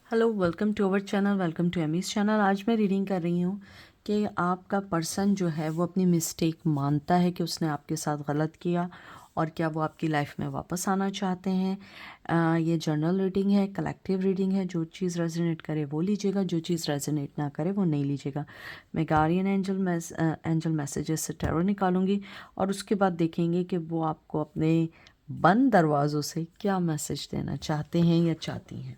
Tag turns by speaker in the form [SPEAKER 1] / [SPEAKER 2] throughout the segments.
[SPEAKER 1] Hello, welcome to our channel, welcome to Amy's channel. आज मैं reading कर रही हूँ कि आपका पर्सन जो है वो अपनी मिस्टेक मानता है कि उसने आपके साथ गलत किया और क्या वो आपकी लाइफ में वापस आना चाहते हैं। ये जर्नल रीडिंग है, कलेक्टिव रीडिंग है। जो चीज़ रेजोनेट करे वो लीजिएगा, जो चीज़ रेजोनेट ना करे वो नहीं लीजिएगा। मैं गार्डियन एंजल मैसेजेस से टैरो निकालूंगी और उसके बाद देखेंगे कि वो आपको अपने बंद दरवाज़ों से क्या मैसेज देना चाहते हैं या चाहती हैं।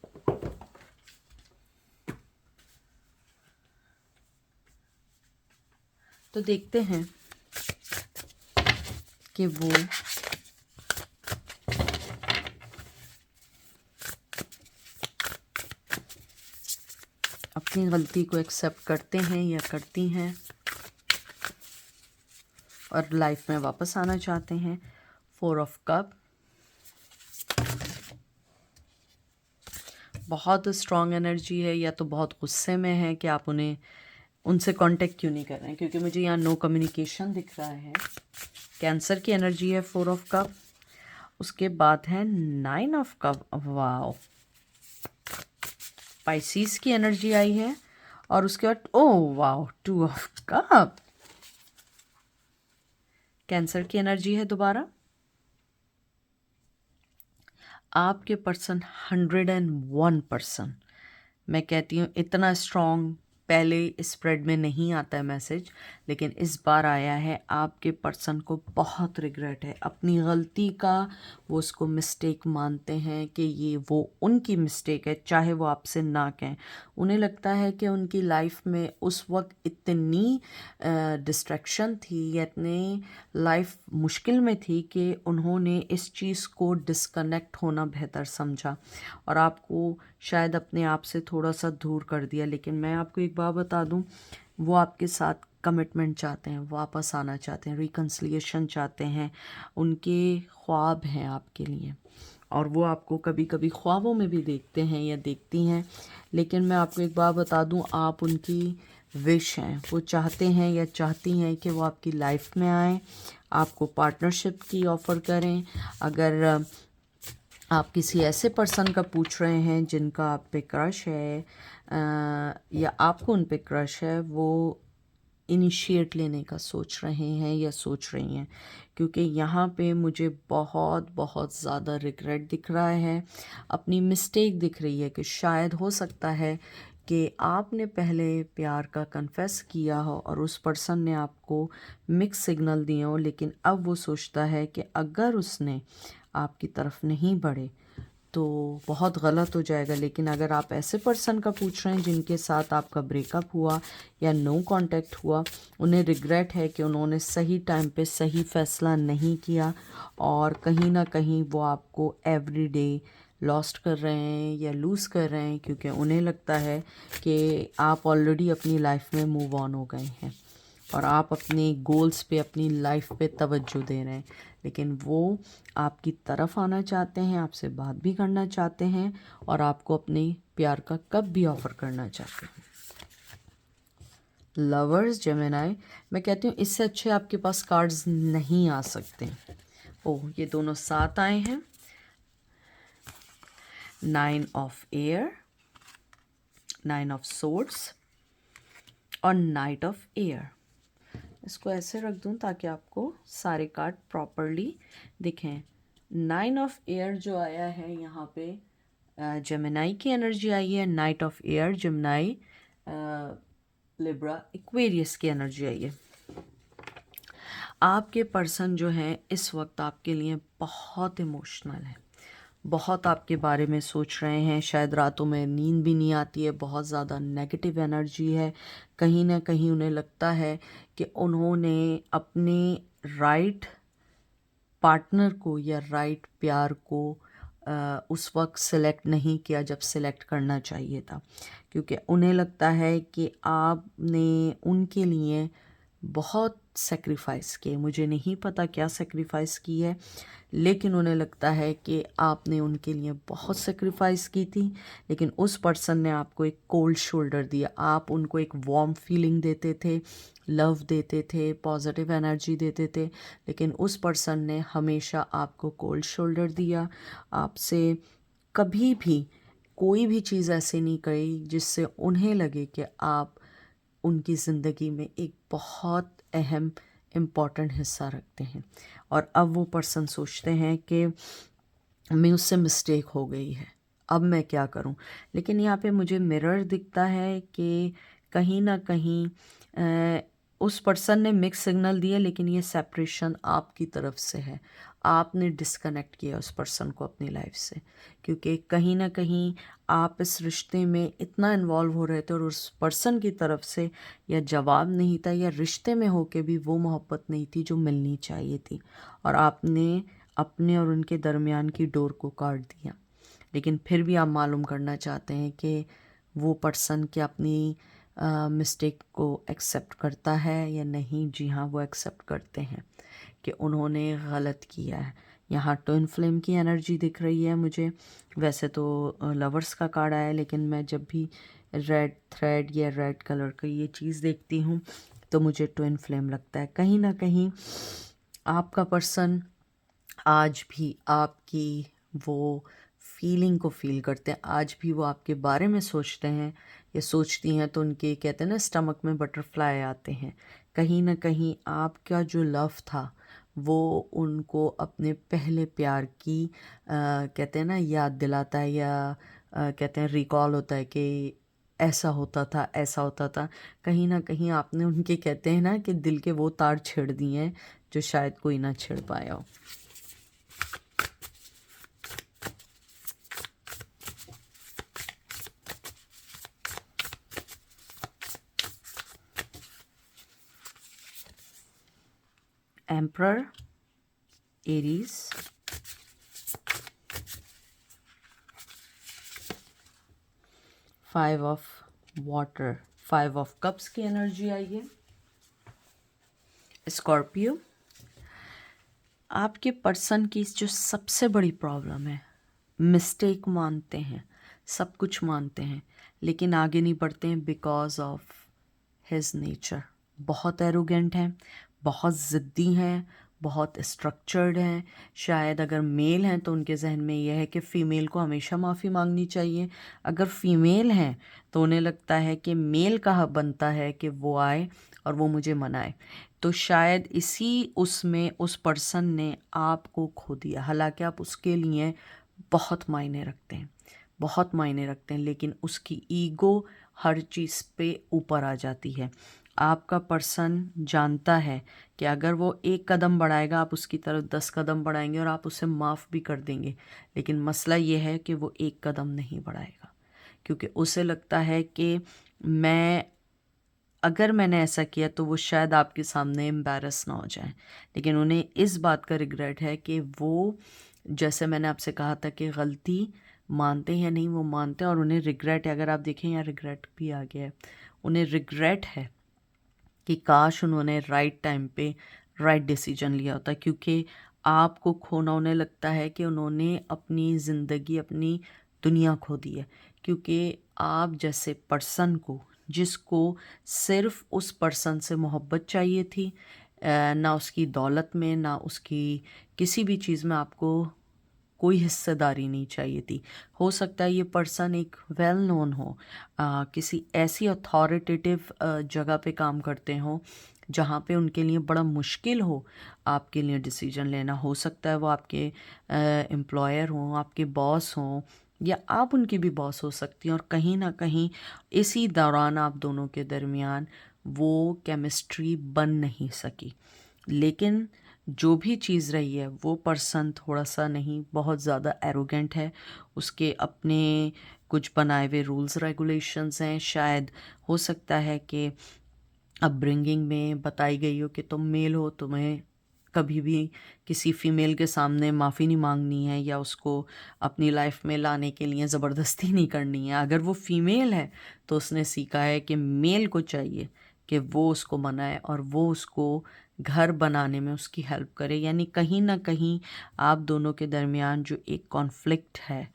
[SPEAKER 1] तो देखते हैं कि वो अपनी गलती को एक्सेप्ट करते हैं या करती हैं और लाइफ में वापस आना चाहते हैं। 4 ऑफ कप बहुत स्ट्रॉन्ग एनर्जी है, या तो बहुत गुस्से में है कि आप उनसे कांटेक्ट क्यों नहीं कर रहे हैं, क्योंकि मुझे यहाँ नो कम्युनिकेशन दिख रहा है। कैंसर की एनर्जी है 4 ऑफ कप। उसके बाद है 9 ऑफ कप। वाओ, पाइसिस की एनर्जी आई है। और उसके बाद oh wow, 2 of cup. Cancer की एनर्जी है दोबारा। आपके पर्सन 101%, मैं कहती हूँ इतना स्ट्रॉन्ग पहले स्प्रेड में नहीं आता है मैसेज, लेकिन इस बार आया है। आपके पर्सन को बहुत रिग्रेट है अपनी गलती का। वो उसको मिस्टेक मानते हैं कि ये वो उनकी मिस्टेक है, चाहे वो आपसे ना कहें। उन्हें लगता है कि उनकी लाइफ में उस वक्त इतनी डिस्ट्रैक्शन थी या इतनी लाइफ मुश्किल में थी कि उन्होंने इस चीज़ को डिस्कनेक्ट होना बेहतर समझा और आपको शायद अपने आप से थोड़ा सा दूर कर दिया। लेकिन मैं आपको एक बात बता दूं, वो आपके साथ कमिटमेंट चाहते हैं, वापस आना चाहते हैं, रिकन्सिलिएशन चाहते हैं। उनके ख्वाब हैं आपके लिए और वो आपको कभी कभी ख्वाबों में भी देखते हैं या देखती हैं। लेकिन मैं आपको एक बात बता दूं, आप उनकी विश हैं। वो चाहते हैं या चाहती हैं कि वो आपकी लाइफ में आएँ, आपको पार्टनरशिप की ऑफ़र करें। अगर आप किसी ऐसे पर्सन का पूछ रहे हैं जिनका आप पे क्रश है, या आपको उन पे क्रश है, वो इनिशिएट लेने का सोच रहे हैं या सोच रही हैं, क्योंकि यहाँ पे मुझे बहुत बहुत ज़्यादा रिग्रेट दिख रहा है। अपनी मिस्टेक दिख रही है कि शायद हो सकता है कि आपने पहले प्यार का कन्फेस किया हो और उस पर्सन ने आपको मिक्स सिग्नल दिए हो, लेकिन अब वो सोचता है कि अगर उसने आपकी तरफ नहीं बढ़े तो बहुत गलत हो जाएगा। लेकिन अगर आप ऐसे पर्सन का पूछ रहे हैं जिनके साथ आपका ब्रेकअप हुआ या नो कांटेक्ट हुआ, उन्हें रिग्रेट है कि उन्होंने सही टाइम पे सही फैसला नहीं किया और कहीं ना कहीं वो आपको एवरी डे लॉस्ट कर रहे हैं या लूज़ कर रहे हैं, क्योंकि उन्हें लगता है कि आप ऑलरेडी अपनी लाइफ में मूव ऑन हो गए हैं और आप अपने गोल्स पे, अपनी लाइफ पे तवज्जो दे रहे हैं। लेकिन वो आपकी तरफ आना चाहते हैं, आपसे बात भी करना चाहते हैं और आपको अपने प्यार का कप भी ऑफ़र करना चाहते हैं। लवर्स, जेमिनाई, मैं कहती हूँ इससे अच्छे आपके पास कार्ड्स नहीं आ सकते। ओह, ये दोनों साथ आए हैं। 9 ऑफ एयर, 9 ऑफ सोर्ड्स और नाइट ऑफ एयर। इसको ऐसे रख दूं ताकि आपको सारे कार्ड प्रॉपरली दिखें। 9 ऑफ एयर जो आया है यहाँ पे, जेमिनाई की एनर्जी आई है। Night of air, Gemini, Libra, Aquarius की एनर्जी आई है। आपके पर्सन जो हैं इस वक्त आपके लिए बहुत इमोशनल है, बहुत आपके बारे में सोच रहे हैं। शायद रातों में नींद भी नहीं आती है, बहुत ज़्यादा नेगेटिव एनर्जी है। कहीं ना कहीं उन्हें लगता है कि उन्होंने अपने राइट पार्टनर को या राइट प्यार को उस वक्त सिलेक्ट नहीं किया जब सिलेक्ट करना चाहिए था, क्योंकि उन्हें लगता है कि आपने उनके लिए बहुत सेक्रीफाइस किए। मुझे नहीं पता क्या सेक्रीफाइस की है, लेकिन उन्हें लगता है कि आपने उनके लिए बहुत सेक्रीफाइस की थी। लेकिन उस पर्सन ने आपको एक कोल्ड शोल्डर दिया। आप उनको एक वार्म फीलिंग देते थे, लव देते थे, पॉजिटिव एनर्जी देते थे, लेकिन उस पर्सन ने हमेशा आपको कोल्ड शोल्डर दिया। आपसे कभी भी कोई भी चीज़ ऐसी नहीं करी जिससे उन्हें लगे कि आप उनकी ज़िंदगी में एक बहुत अहम इम्पॉर्टेंट हिस्सा रखते हैं। और अब वो पर्सन सोचते हैं कि मुझसे मिस्टेक हो गई है, अब मैं क्या करूं। लेकिन यहाँ पे मुझे मिरर दिखता है कि कहीं ना कहीं उस पर्सन ने मिक्स सिग्नल दिए, लेकिन ये सेपरेशन आपकी तरफ से है। आपने डिस्कनेक्ट किया उस पर्सन को अपनी लाइफ से, क्योंकि कहीं ना कहीं आप इस रिश्ते में इतना इन्वॉल्व हो रहे थे और उस पर्सन की तरफ से या जवाब नहीं था, या रिश्ते में होके भी वो मोहब्बत नहीं थी जो मिलनी चाहिए थी, और आपने अपने और उनके दरमियान की डोर को काट दिया। लेकिन फिर भी आप मालूम करना चाहते हैं कि वो पर्सन क्या अपनी मिस्टेक को एक्सेप्ट करता है या नहीं। जी हाँ, वो एक्सेप्ट करते हैं कि उन्होंने गलत किया है। यहाँ ट्विन फ्लेम की एनर्जी दिख रही है मुझे। वैसे तो लवर्स का कार्ड आया है, लेकिन मैं जब भी रेड थ्रेड या रेड कलर का ये चीज़ देखती हूँ तो मुझे ट्विन फ्लेम लगता है। कहीं ना कहीं आपका पर्सन आज भी आपकी वो फीलिंग को फील करते हैं, आज भी वो आपके बारे में सोचते हैं या सोचती हैं, तो उनके कहते हैं ना स्टमक में बटरफ्लाई आते हैं। कहीं ना कहीं आपका जो लव था वो उनको अपने पहले प्यार की कहते हैं ना याद दिलाता है, या कहते हैं रिकॉल होता है कि ऐसा होता था, ऐसा होता था। कहीं ना कहीं आपने उनके कहते हैं ना कि दिल के वो तार छेड़ दिए हैं जो शायद कोई ना छेड़ पाया हो। Emperor, Aries, Five of Water, Five of Cups की एनर्जी आई है। स्कॉर्पियो, आपके पर्सन की जो सबसे बड़ी प्रॉब्लम है, मिस्टेक मानते हैं, सब कुछ मानते हैं, लेकिन आगे नहीं बढ़ते हैं बिकॉज ऑफ हिज नेचर। बहुत एरोगेंट हैं, बहुत ज़िद्दी हैं, बहुत स्ट्रक्चर्ड हैं। शायद अगर मेल हैं तो उनके जहन में यह है कि फ़ीमेल को हमेशा माफ़ी मांगनी चाहिए। अगर फ़ीमेल हैं तो उन्हें लगता है कि मेल का हक बनता है कि वो आए और वो मुझे मनाए। तो शायद इसी उसमें उस पर्सन ने आपको खो दिया। हालांकि आप उसके लिए बहुत मायने रखते हैं, बहुत मायने रखते हैं, लेकिन उसकी ईगो हर चीज़ पे ऊपर आ जाती है। आपका पर्सन जानता है कि अगर वो एक कदम बढ़ाएगा आप उसकी तरफ 10 कदम बढ़ाएंगे और आप उसे माफ़ भी कर देंगे, लेकिन मसला ये है कि वो एक कदम नहीं बढ़ाएगा, क्योंकि उसे लगता है कि अगर मैंने ऐसा किया तो वो शायद आपके सामने एम्बैरस ना हो जाए। लेकिन उन्हें इस बात का रिग्रेट है कि वो, जैसे मैंने आपसे कहा था कि गलती मानते हैं या नहीं, वो मानते हैं और उन्हें रिग्रेट है। अगर आप देखें यहाँ रिग्रेट भी आ गया है, उन्हें रिग्रेट है कि काश उन्होंने राइट टाइम पे राइट डिसीजन लिया होता, क्योंकि आपको खोना उन्हें लगता है कि उन्होंने अपनी ज़िंदगी, अपनी दुनिया खो दी है। क्योंकि आप जैसे पर्सन को, जिसको सिर्फ उस पर्सन से मोहब्बत चाहिए थी, ना उसकी दौलत में, ना उसकी किसी भी चीज़ में आपको कोई हिस्सेदारी नहीं चाहिए थी। हो सकता है ये पर्सन एक वेल नोन हो, किसी ऐसी अथॉरिटेटिव जगह पे काम करते हों जहाँ पे उनके लिए बड़ा मुश्किल हो आपके लिए डिसीजन लेना। हो सकता है वो आपके एम्प्लॉयर हों, आपके बॉस हों, या आप उनकी भी बॉस हो सकती हैं। और कहीं ना कहीं इसी दौरान आप दोनों के दरमियान वो केमिस्ट्री बन नहीं सकी। लेकिन जो भी चीज़ रही है, वो पर्सन थोड़ा सा नहीं, बहुत ज़्यादा एरोगेंट है। उसके अपने कुछ बनाए हुए रूल्स रेगुलेशंस हैं। शायद हो सकता है कि अपब्रिंगिंग में बताई गई हो कि तुम मेल हो, तुम्हें कभी भी किसी फीमेल के सामने माफ़ी नहीं मांगनी है, या उसको अपनी लाइफ में लाने के लिए ज़बरदस्ती नहीं करनी है। अगर वो फीमेल है तो उसने सीखा है कि मेल को चाहिए कि वो उसको मनाए और वो उसको घर बनाने में उसकी हेल्प करे। यानी कहीं ना कहीं आप दोनों के दरमियान जो एक कॉन्फ्लिक्ट है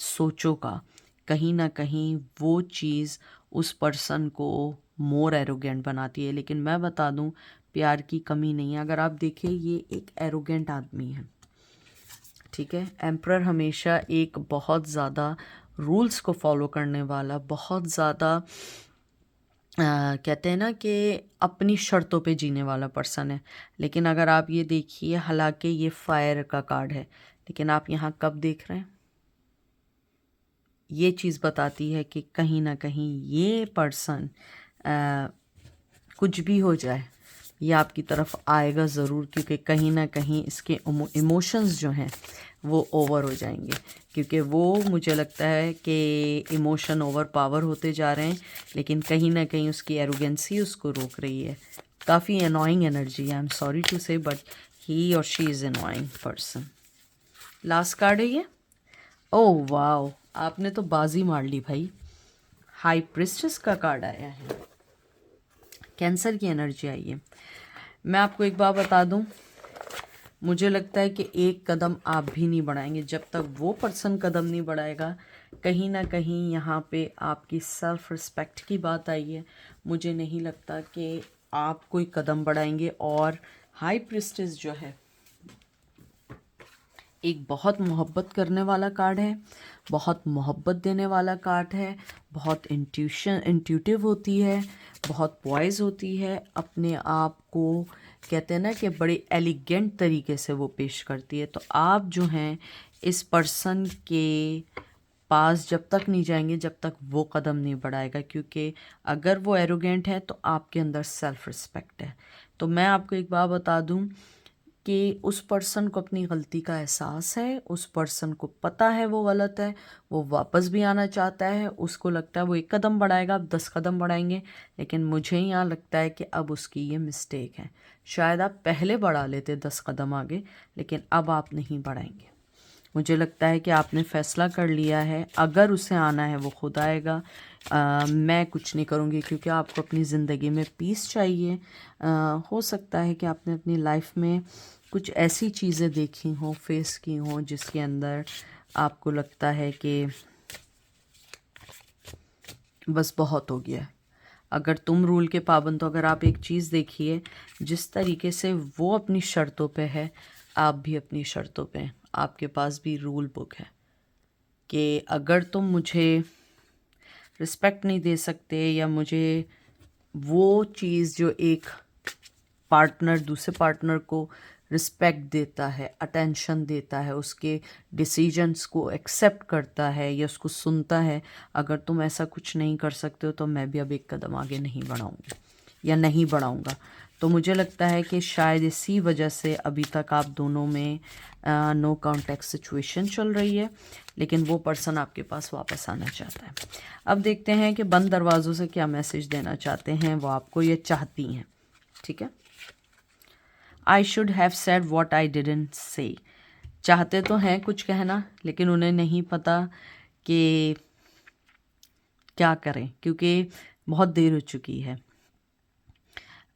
[SPEAKER 1] सोचों का, कहीं ना कहीं वो चीज़ उस पर्सन को मोर एरोगेंट बनाती है। लेकिन मैं बता दूं, प्यार की कमी नहीं है। अगर आप देखें, ये एक एरोगेंट आदमी है, ठीक है। एम्परर हमेशा एक बहुत ज़्यादा रूल्स को फॉलो करने वाला, बहुत ज़्यादा कहते हैं ना कि अपनी शर्तों पे जीने वाला पर्सन है। लेकिन अगर आप ये देखिए, हालांकि ये फायर का कार्ड है, लेकिन आप यहाँ कब देख रहे हैं, ये चीज़ बताती है कि कहीं ना कहीं ये पर्सन कुछ भी हो जाए ये आपकी तरफ आएगा ज़रूर, क्योंकि कहीं ना कहीं इसके इमोशंस जो हैं वो ओवर हो जाएंगे, क्योंकि वो मुझे लगता है कि इमोशन ओवर पावर होते जा रहे हैं, लेकिन कहीं ना कहीं उसकी एरोगेंसी उसको रोक रही है। काफ़ी अनोइंग एनर्जी है, आई एम सॉरी टू से, बट ही और she is annoying person. Last card है ये। ओह वाओ, आपने तो बाजी मार ली भाई। हाई प्रिस्टेस का कार्ड आया है, कैंसर की एनर्जी आई है। मैं आपको एक बात बता दूं, मुझे लगता है कि एक कदम आप भी नहीं बढ़ाएंगे जब तक वो पर्सन कदम नहीं बढ़ाएगा। कहीं ना कहीं यहाँ पे आपकी सेल्फ रिस्पेक्ट की बात आई है। मुझे नहीं लगता कि आप कोई कदम बढ़ाएंगे। और हाई प्रिस्टेस जो है एक बहुत मोहब्बत करने वाला कार्ड है, बहुत मोहब्बत देने वाला कार्ड है, बहुत इंट्यूटिव होती है, बहुत पॉइज होती है, अपने आप को कहते हैं ना कि बड़े एलिगेंट तरीके से वो पेश करती है। तो आप जो हैं इस पर्सन के पास जब तक नहीं जाएंगे जब तक वो कदम नहीं बढ़ाएगा, क्योंकि अगर वो एरोगेंट है तो आपके अंदर सेल्फ रिस्पेक्ट है। तो मैं आपको एक बात बता दूं कि उस पर्सन को अपनी गलती का एहसास है, उस पर्सन को पता है वो गलत है, वो वापस भी आना चाहता है, उसको लगता है वो एक कदम बढ़ाएगा, आप 10 कदम बढ़ाएंगे, लेकिन मुझे यहाँ लगता है कि अब उसकी ये मिस्टेक है। शायद आप पहले बढ़ा लेते 10 कदम आगे, लेकिन अब आप नहीं बढ़ाएंगे। मुझे लगता है कि आपने फ़ैसला कर लिया है, अगर उसे आना है वो खुद आएगा। मैं कुछ नहीं करूँगी, क्योंकि आपको अपनी ज़िंदगी में पीस चाहिए। हो सकता है कि आपने अपनी लाइफ में कुछ ऐसी चीज़ें देखी हों, फेस की हों, जिसके अंदर आपको लगता है कि बस बहुत हो गया। अगर तुम रूल के पाबंद हो, अगर आप एक चीज़ देखिए जिस तरीके से वो अपनी शर्तों पे है, आप भी अपनी शर्तों पे हैं। आपके पास भी रूल बुक है कि अगर तुम मुझे रिस्पेक्ट नहीं दे सकते, या मुझे वो चीज़ जो एक पार्टनर दूसरे पार्टनर को रिस्पेक्ट देता है, अटेंशन देता है, उसके डिसीजंस को एक्सेप्ट करता है या उसको सुनता है, अगर तुम ऐसा कुछ नहीं कर सकते हो तो मैं भी अब एक कदम आगे नहीं बढ़ाऊंगी या नहीं बढ़ाऊंगा। तो मुझे लगता है कि शायद इसी वजह से अभी तक आप दोनों में नो कॉन्टैक्ट सिचुएशन चल रही है, लेकिन वो पर्सन आपके पास वापस आना चाहता है। अब देखते हैं कि बंद दरवाज़ों से क्या मैसेज देना चाहते हैं वो आपको, ये चाहती हैं। ठीक है, I should have said what I didn't say. चाहते तो हैं कुछ कहना, लेकिन उन्हें नहीं पता कि क्या करें, क्योंकि बहुत देर हो चुकी है।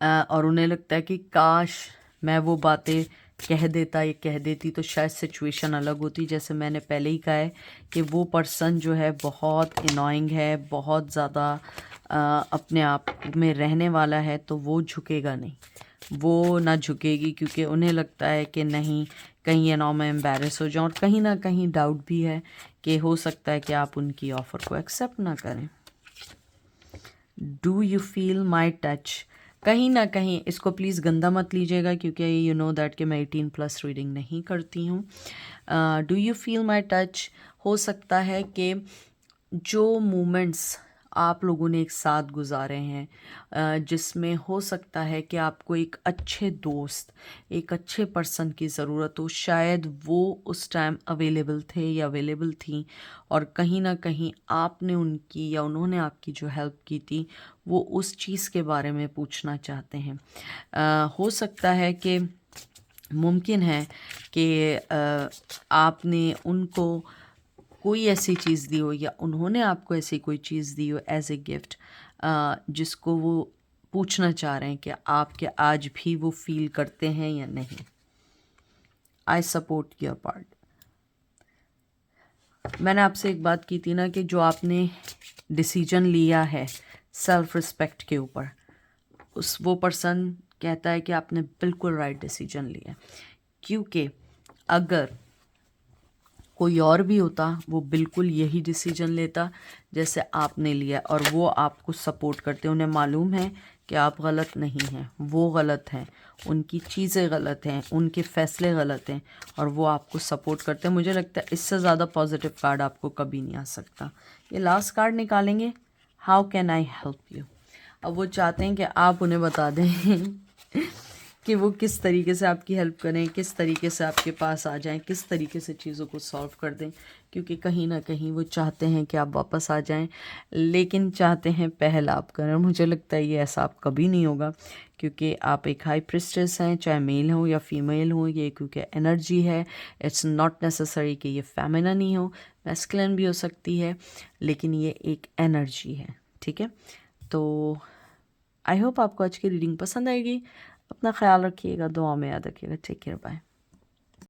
[SPEAKER 1] और उन्हें लगता है कि काश मैं वो बातें कह देता या कह देती तो शायद सिचुएशन अलग होती। जैसे मैंने पहले ही कहा है कि वो पर्सन जो है बहुत अनोइंग है, बहुत ज़्यादा अपने आप में रहने वाला है, तो वो झुकेगा नहीं, वो ना झुकेगी, क्योंकि उन्हें लगता है कि नहीं, कहीं ये ना मैं एम्बैरेस हो जाऊँ। और कहीं ना कहीं डाउट भी है कि हो सकता है कि आप उनकी ऑफ़र को एक्सेप्ट ना करें। Do you feel my touch, कहीं ना कहीं इसको प्लीज़ गंदा मत लीजिएगा, क्योंकि यू नो दैट कि मैं 18+ रीडिंग नहीं करती हूँ। Do you feel my touch, हो सकता है कि जो मोमेंट्स आप लोगों ने एक साथ गुजारे हैं, जिसमें हो सकता है कि आपको एक अच्छे दोस्त, एक अच्छे पर्सन की ज़रूरत हो, शायद वो उस टाइम अवेलेबल थे या अवेलेबल थी, और कहीं ना कहीं आपने उनकी या उन्होंने आपकी जो हेल्प की थी वो उस चीज़ के बारे में पूछना चाहते हैं। हो सकता है कि मुमकिन है कि आपने उनको कोई ऐसी चीज़ दी हो या उन्होंने आपको ऐसी कोई चीज़ दी हो एज ए गिफ्ट, जिसको वो पूछना चाह रहे हैं कि आप क्या आज भी वो फील करते हैं या नहीं। I support your part. मैंने आपसे एक बात की थी ना कि जो आपने डिसीजन लिया है सेल्फ रिस्पेक्ट के ऊपर, वो पर्सन कहता है कि आपने बिल्कुल राइट डिसीजन लिया, क्योंकि अगर कोई और भी होता वो बिल्कुल यही डिसीजन लेता जैसे आपने लिया, और वो आपको सपोर्ट करते, उन्हें मालूम है कि आप गलत नहीं हैं, वो गलत हैं, उनकी चीज़ें गलत हैं, उनके फैसले गलत हैं, और वो आपको सपोर्ट करते हैं। मुझे लगता है इससे ज़्यादा पॉजिटिव कार्ड आपको कभी नहीं आ सकता। ये लास्ट कार्ड निकालेंगे, how can I help you. अब वो चाहते हैं कि आप उन्हें बता दें कि वो किस तरीके से आपकी हेल्प करें, किस तरीके से आपके पास आ जाएं, किस तरीके से चीज़ों को सॉल्व कर दें, क्योंकि कहीं ना कहीं वो चाहते हैं कि आप वापस आ जाएं, लेकिन चाहते हैं पहल आप करें। मुझे लगता है ये ऐसा आप कभी नहीं होगा, क्योंकि आप एक हाई प्रिस्टेस हैं, चाहे मेल हो या फीमेल हो, ये क्योंकि एनर्जी है। इट्स नॉट नेसेसरी कि ये फेमिनिन ही हो, मैस्कुलिन भी हो सकती है, लेकिन ये एक एनर्जी है। ठीक है, तो आई होप आपको आज की रीडिंग पसंद आएगी। अपना ख्याल रखिएगा, दुआ में याद रखिएगा। Take care, bye.